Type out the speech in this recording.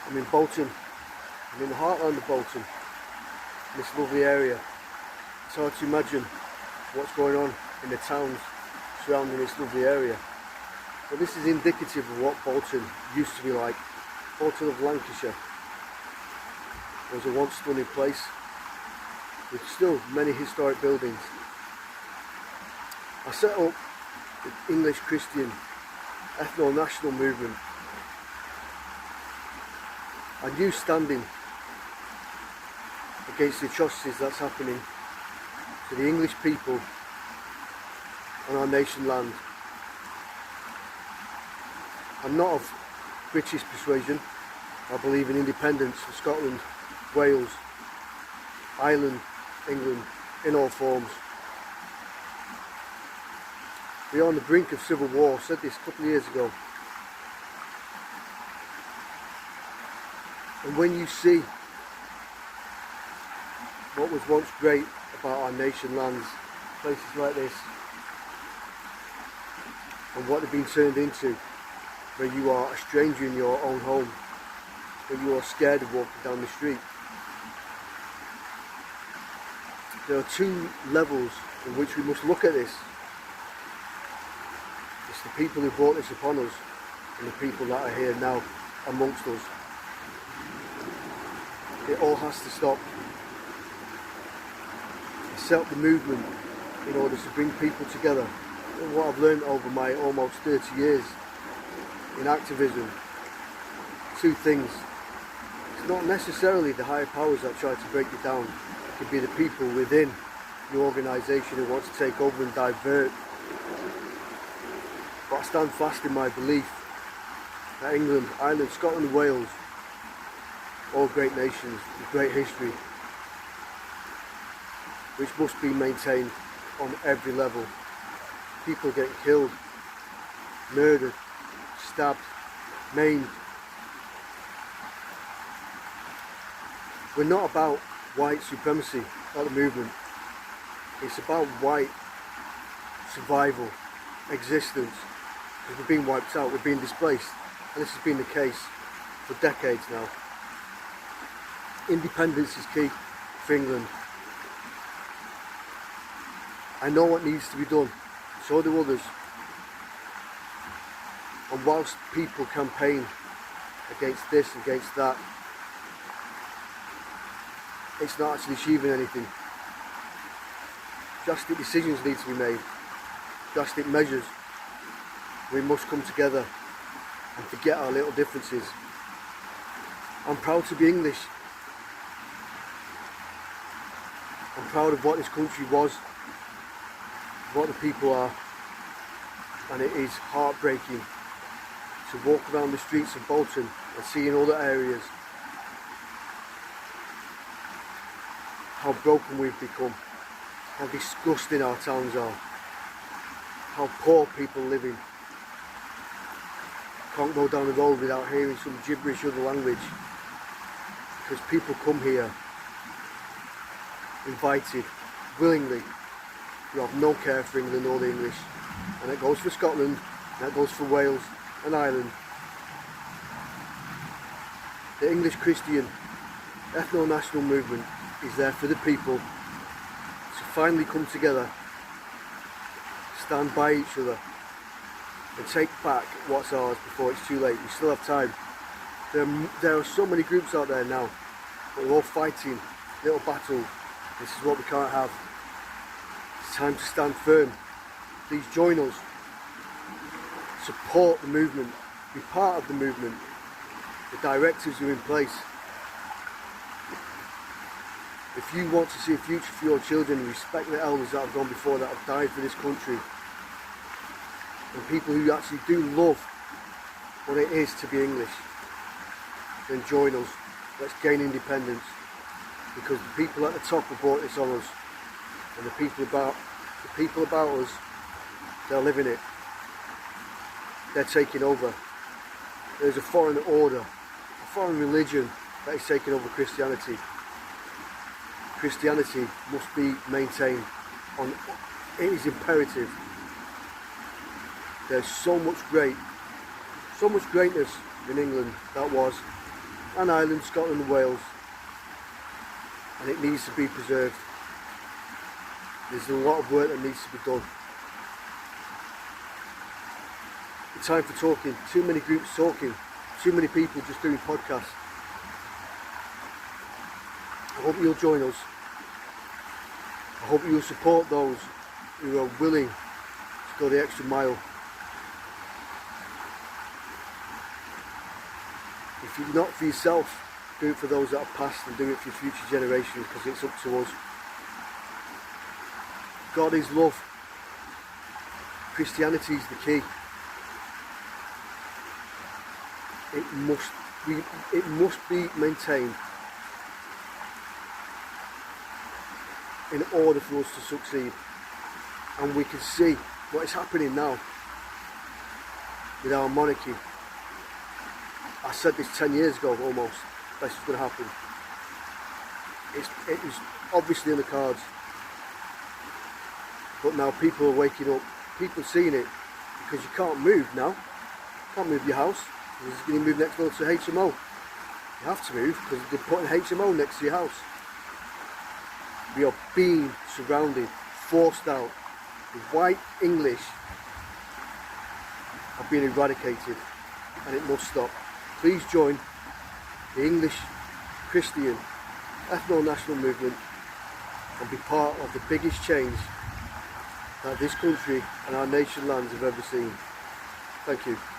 I'm in Bolton. I'm in the heartland of Bolton, in this lovely area. It's hard to imagine what's going on in the towns surrounding this lovely area. But this is indicative of what Bolton used to be like. Bolton of Lancashire was a once stunning place with still many historic buildings. I set up the English Christian ethno-national movement. I knew standing against the atrocities that's happening to the English people on our nation land. I'm not of British persuasion. I believe in independence for Scotland, Wales, Ireland, England, in all forms. We are on the brink of civil war. I said this a couple of years ago. And when you see what was once great about our nation lands, places like this, and what they've been turned into, where you are a stranger in your own home, where you are scared of walking down the street. There are two levels in which we must look at this. It's the people who brought this upon us and the people that are here now amongst us. It all has to stop. I set up the movement in order to bring people together. And what I've learned over my almost 30 years in activism, two things. It's not necessarily the higher powers that try to break you down. It could be the people within your organisation who want to take over and divert. But I stand fast in my belief that England, Ireland, Scotland, Wales, all great nations with great history, which must be maintained on every level. People getting killed, murdered, stabbed, maimed. We're not about white supremacy at the movement. It's about white survival, existence. Because we're being wiped out, we're being displaced. And this has been the case for decades now. Independence is key for England. I know what needs to be done, so do others. And whilst people campaign against this, against that, it's not actually achieving anything. Drastic decisions need to be made, drastic measures. We must come together and forget our little differences. I'm proud to be English. I'm proud of what this country was, what the people are, and it is heartbreaking to walk around the streets of Bolton and see in other areas how broken we've become, how disgusting our towns are, how poor people are living. Can't go down the road without hearing some gibberish other language, because people come here invited, willingly, who have no care for England or the English. And that goes for Scotland, and that goes for Wales and Ireland. The English Christian ethno-national movement is there for the people to finally come together, stand by each other, and take back what's ours before it's too late. We still have time. There are so many groups out there now, but we're all fighting little battles. This is what we can't have. It's time to stand firm. Please join us. Support the movement. Be part of the movement. The directives are in place. If you want to see a future for your children, respect the elders that have gone before, that have died for this country, and people who actually do love what it is to be English, then join us. Let's gain independence, because the people at the top have brought this on us, and the people about us, they're living it. They're taking over. There's a foreign order, a foreign religion that is taking over Christianity. Christianity must be maintained on. It is imperative. There's so much greatness in England that was, and Ireland, Scotland and Wales, and it needs to be preserved. There's a lot of work that needs to be done. The time for talking, too many groups talking, too many people just doing podcasts. I hope you'll join us. I hope you'll support those who are willing to go the extra mile. If you're not for yourself, do it for those that have passed and do it for future generations, because it's up to us. God is love. Christianity is the key. It must be maintained in order for us to succeed. And we can see what is happening now with our monarchy. I said this 10 years ago almost, this is going to happen. It was obviously in the cards. But now people are waking up, people are seeing it, because you can't move now. You can't move your house. You're going to move next door to HMO. You have to move because they're putting HMO next to your house. We are being surrounded, forced out. The white English are being eradicated, and it must stop. Please join the English Christian ethno-national movement and be part of the biggest change that this country and our nation lands have ever seen. Thank you.